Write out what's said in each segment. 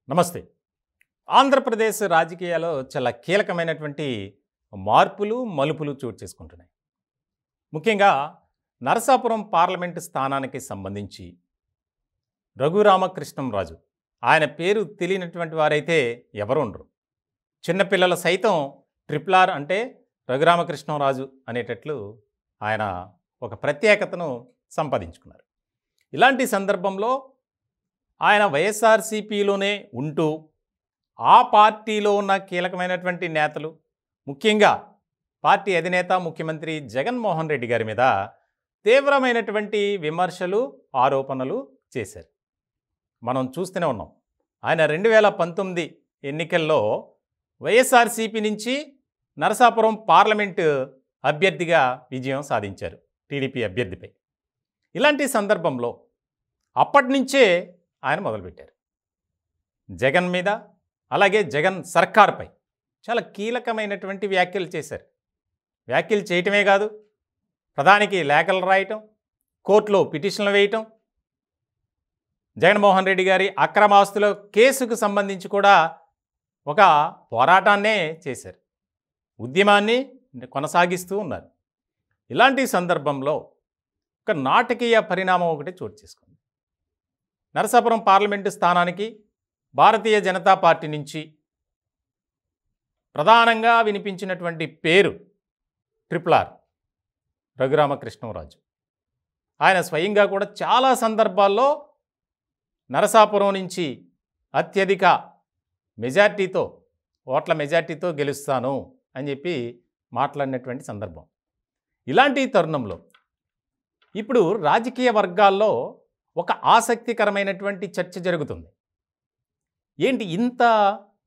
నమస్తే. ఆంధ్రప్రదేశ్ రాజకీయాల్లో చాలా కీలకమైనటువంటి మార్పులు, మలుపులు చోటు చేసుకుంటున్నాయి. ముఖ్యంగా నరసాపురం పార్లమెంటు స్థానానికి సంబంధించి రఘురామకృష్ణంరాజు ఆయన పేరు తెలియనటువంటి వారైతే ఎవరు ఉండరు. చిన్నపిల్లలు సైతం ట్రిపుల్ ఆర్ అంటే రఘురామకృష్ణంరాజు అనేటట్లు ఆయన ఒక ప్రత్యేకతను సంపాదించుకున్నారు. ఇలాంటి సందర్భంలో ఆయన వైఎస్ఆర్సీపీలోనే ఉంటూ ఆ పార్టీలో ఉన్న కీలకమైనటువంటి నేతలు, ముఖ్యంగా పార్టీ అధినేత ముఖ్యమంత్రి జగన్మోహన్ రెడ్డి గారి మీద తీవ్రమైనటువంటి విమర్శలు, ఆరోపణలు చేశారు. మనం చూస్తూనే ఉన్నాం. ఆయన 2019 ఎన్నికల్లో వైఎస్ఆర్సీపీ నుంచి నరసాపురం పార్లమెంటు అభ్యర్థిగా విజయం సాధించారు టీడీపీ అభ్యర్థిపై. ఇలాంటి సందర్భంలో అప్పటి నుంచే ఆయన మొదలుపెట్టారు. జగన్ మీద, అలాగే జగన్ సర్కార్పై చాలా కీలకమైనటువంటి వ్యాఖ్యలు చేశారు. వ్యాఖ్యలు చేయటమే కాదు, ప్రధానికి లేఖలు రాయటం, కోర్టులో పిటిషన్లు వేయటం, జగన్మోహన్ రెడ్డి గారి అక్రమాస్తుల కేసుకు సంబంధించి కూడా ఒక పోరాటాన్నే చేశారు. ఉద్యమాన్ని కొనసాగిస్తూ ఉన్నారు. ఇలాంటి సందర్భంలో ఒక నాటకీయ పరిణామం ఒకటి చోటు చేసుకుంది. నరసాపురం పార్లమెంటు స్థానానికి భారతీయ జనతా పార్టీ నుంచి ప్రధానంగా వినిపించినటువంటి పేరు ట్రిపుల్ ఆర్ రఘురామకృష్ణంరాజు. ఆయన స్వయంగా కూడా చాలా సందర్భాల్లో నరసాపురం నుంచి అత్యధిక మెజార్టీతో, ఓట్ల మెజార్టీతో గెలుస్తాను అని చెప్పి మాట్లాడినటువంటి సందర్భం. ఇలాంటి తరుణంలో ఇప్పుడు రాజకీయ వర్గాల్లో ఒక ఆసక్తికరమైనటువంటి చర్చ జరుగుతుంది. ఏంటి ఇంత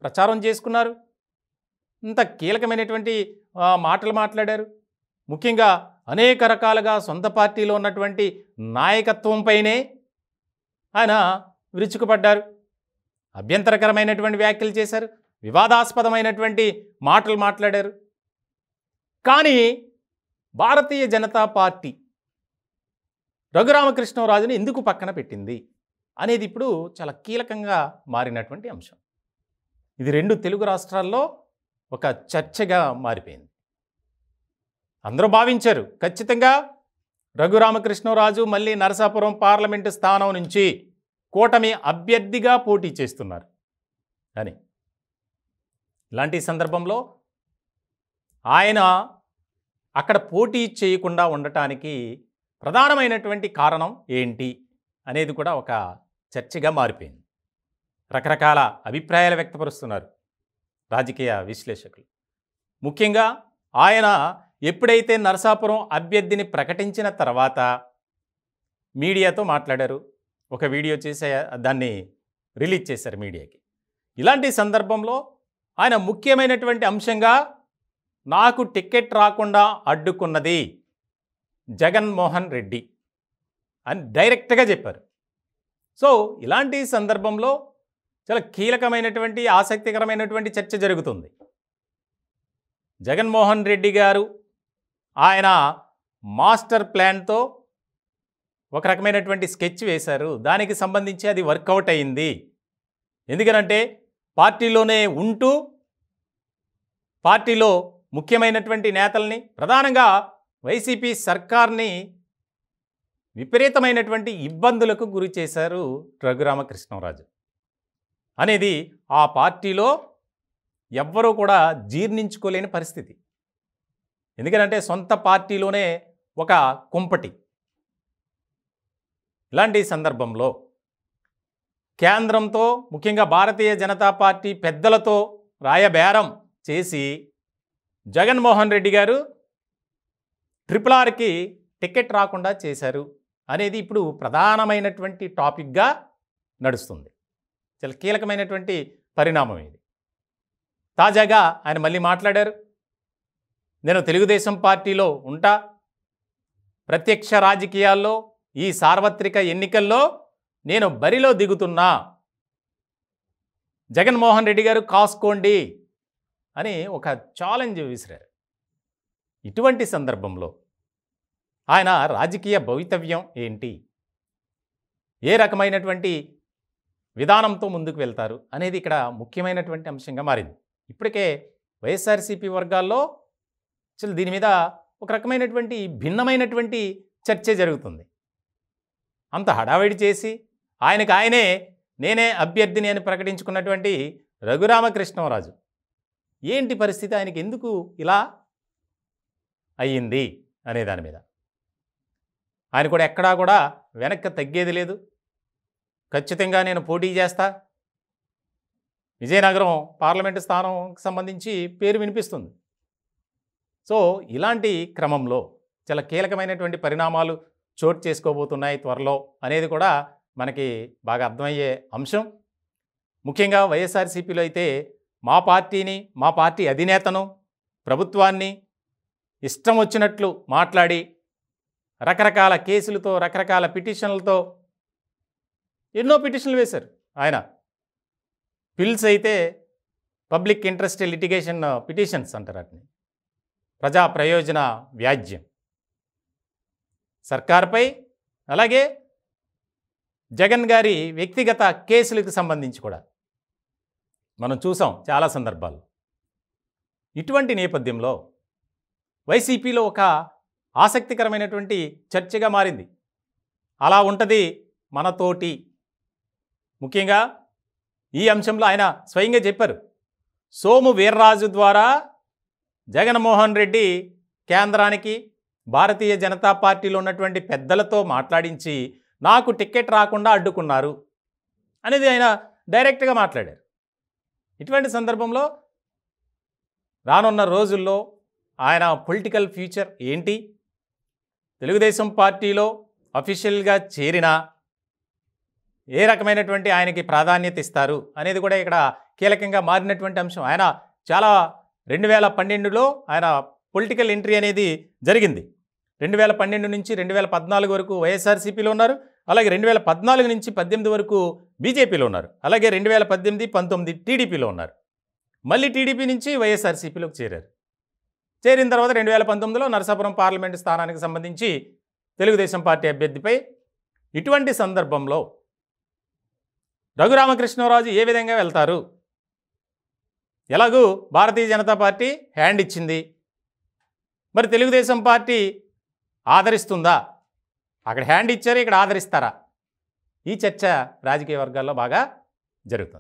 ప్రచారం చేసుకున్నారు, ఇంత కీలకమైనటువంటి మాటలు మాట్లాడారు, ముఖ్యంగా అనేక రకాలుగా సొంత పార్టీలో ఉన్నటువంటి నాయకత్వంపైనే ఆయన విరుచుకుపడ్డారు, అభ్యంతరకరమైనటువంటి వ్యాఖ్యలు చేశారు, వివాదాస్పదమైనటువంటి మాటలు మాట్లాడారు. కానీ భారతీయ జనతా పార్టీ రఘురామకృష్ణంరాజుని ఎందుకు పక్కన పెట్టింది అనేది ఇప్పుడు చాలా కీలకంగా మారినటువంటి అంశం. ఇది 2 తెలుగు రాష్ట్రాల్లో ఒక చర్చగా మారిపోయింది. అందరూ భావించారు ఖచ్చితంగా రఘురామకృష్ణంరాజు మళ్ళీ నరసాపురం పార్లమెంటు స్థానం నుంచి కూటమి అభ్యర్థిగా పోటీ చేస్తున్నారు అని. ఇలాంటి సందర్భంలో ఆయన అక్కడ పోటీ చేయకుండా ఉండటానికి ప్రధానమైనటువంటి కారణం ఏంటి అనేది కూడా ఒక చర్చగా మారిపోయింది. రకరకాల అభిప్రాయాలు వ్యక్తపరుస్తున్నారు రాజకీయ విశ్లేషకులు. ముఖ్యంగా ఆయన ఎప్పుడైతే నరసాపురం అభ్యర్థిని ప్రకటించిన తర్వాత మీడియాతో మాట్లాడారు, ఒక వీడియో చేసి దాన్ని రిలీజ్ చేశారు మీడియాకి. ఇలాంటి సందర్భంలో ఆయన ముఖ్యమైనటువంటి అంశంగా నాకు టికెట్ రాకుండా అడ్డుకున్నది జగన్మోహన్ రెడ్డి అని డైరెక్ట్గా చెప్పారు. సో ఇలాంటి సందర్భంలో చాలా కీలకమైనటువంటి ఆసక్తికరమైనటువంటి చర్చ జరుగుతుంది. జగన్మోహన్ రెడ్డి గారు ఆయన మాస్టర్ ప్లాన్తో ఒక రకమైనటువంటి స్కెచ్ వేశారు. దానికి సంబంధించి అది వర్కౌట్ అయింది. ఎందుకనంటే పార్టీలోనే ఉంటూ పార్టీలో ముఖ్యమైనటువంటి నేతల్ని, ప్రధానంగా వైసీపీ సర్కార్ని విపరీతమైనటువంటి ఇబ్బందులకు గురి చేశారు రఘురామకృష్ణంరాజు అనేది ఆ పార్టీలో ఎవ్వరూ కూడా జీర్ణించుకోలేని పరిస్థితి. ఎందుకంటే సొంత పార్టీలోనే ఒక కుంపటి. ఇలాంటి సందర్భంలో కేంద్రంతో, ముఖ్యంగా భారతీయ జనతా పార్టీ పెద్దలతో రాయబేరం చేసి జగన్మోహన్ రెడ్డి గారు ట్రిపుల్ ఆర్కి టికెట్ రాకుండా చేశారు అనేది ఇప్పుడు ప్రధానమైనటువంటి టాపిక్గా నడుస్తుంది. చాలా కీలకమైనటువంటి పరిణామం ఇది. తాజాగా ఆయన మళ్ళీ మాట్లాడారు. నేను తెలుగుదేశం పార్టీలో ఉంటా, ప్రత్యక్ష రాజకీయాల్లో ఈ సార్వత్రిక ఎన్నికల్లో నేను బరిలో దిగుతున్నా, జగన్మోహన్ రెడ్డి గారు కాసుకోండి అని ఒక ఛాలెంజ్ విసిరారు. ఇటువంటి సందర్భంలో ఆయన రాజకీయ భవితవ్యం ఏంటి, ఏ రకమైనటువంటి విధానంతో ముందుకు వెళ్తారు అనేది ఇక్కడ ముఖ్యమైనటువంటి అంశంగా మారింది. ఇప్పటికే వైఎస్ఆర్సీపీ వర్గాల్లో అసలు దీని మీద ఒక రకమైనటువంటి భిన్నమైనటువంటి చర్చే జరుగుతుంది. అంత హడావిడి చేసి ఆయనకు ఆయనే నేనే అభ్యర్థిని అని ప్రకటించుకున్నటువంటి రఘురామకృష్ణరాజు ఏంటి పరిస్థితి, ఆయనకి ఎందుకు ఇలా అయ్యింది అనే దాని మీద ఆయన కూడా ఎక్కడా కూడా వెనక్కి తగ్గేది లేదు. ఖచ్చితంగా నేను పోటీ చేస్తా, విజయనగరం పార్లమెంటు స్థానంకి సంబంధించి పేరు వినిపిస్తుంది. సో ఇలాంటి క్రమంలో చాలా కీలకమైనటువంటి పరిణామాలు చోటు చేసుకోబోతున్నాయి త్వరలో అనేది కూడా మనకి బాగా అర్థమయ్యే అంశం. ముఖ్యంగా వైఎస్ఆర్సీపీలో అయితే మా పార్టీని, మా పార్టీ అధినేతను, ప్రభుత్వాన్ని ఇష్టం వచ్చినట్లు మాట్లాడి రకరకాల కేసులతో, రకరకాల పిటిషన్లతో ఎన్నో పిటిషన్లు వేశారు ఆయన. పిల్స్ అయితే పబ్లిక్ ఇంట్రెస్ట్ లిటిగేషన్ పిటిషన్స్ అంటారు వాటిని, ప్రజా ప్రయోజన వ్యాజ్యం సర్కార్పై, అలాగే జగన్ గారి వ్యక్తిగత కేసులకు సంబంధించి కూడా మనం చూసాం చాలా సందర్భాలు. ఇటువంటి నేపథ్యంలో వైసీపీలో ఒక ఆసక్తికరమైనటువంటి చర్చగా మారింది. అలా ఉంటుంది మనతోటి. ముఖ్యంగా ఈ అంశంలో ఆయన స్వయంగా చెప్పారు, సోము వీర్రాజు ద్వారా జగన్మోహన్ రెడ్డి కేంద్రానికి, భారతీయ జనతా పార్టీలో ఉన్నటువంటి పెద్దలతో మాట్లాడించి నాకు టికెట్ రాకుండా అడ్డుకున్నారు అనేది ఆయన డైరెక్ట్గా మాట్లాడారు. ఇటువంటి సందర్భంలో రానున్న రోజుల్లో ఆయన పొలిటికల్ ఫ్యూచర్ ఏంటి, తెలుగుదేశం పార్టీలో అఫీషియల్గా చేరినా ఏ రకమైనటువంటి ఆయనకి ప్రాధాన్యత ఇస్తారు అనేది కూడా ఇక్కడ కీలకంగా మారినటువంటి అంశం. ఆయన చాలా 2012లో ఆయన పొలిటికల్ ఎంట్రీ అనేది జరిగింది. 2012 నుంచి 2014 వరకు వైఎస్ఆర్సీపీలో ఉన్నారు. అలాగే 2014 నుంచి 18 వరకు బీజేపీలో ఉన్నారు. అలాగే 2018, 19 టీడీపీలో ఉన్నారు. మళ్ళీ టీడీపీ నుంచి వైఎస్ఆర్సీపీలోకి చేరారు. చేరిన తర్వాత 2019లో నరసాపురం పార్లమెంటు స్థానానికి సంబంధించి తెలుగుదేశం పార్టీ అభ్యర్థిపై. ఇటువంటి సందర్భంలో రఘురామకృష్ణరాజు ఏ విధంగా వెళ్తారు? ఎలాగూ భారతీయ జనతా పార్టీ హ్యాండ్ ఇచ్చింది, మరి తెలుగుదేశం పార్టీ ఆదరిస్తుందా? అక్కడ హ్యాండ్ ఇచ్చారు, ఇక్కడ ఆదరిస్తారా? ఈ చర్చ రాజకీయ వర్గాల్లో బాగా జరుగుతుంది.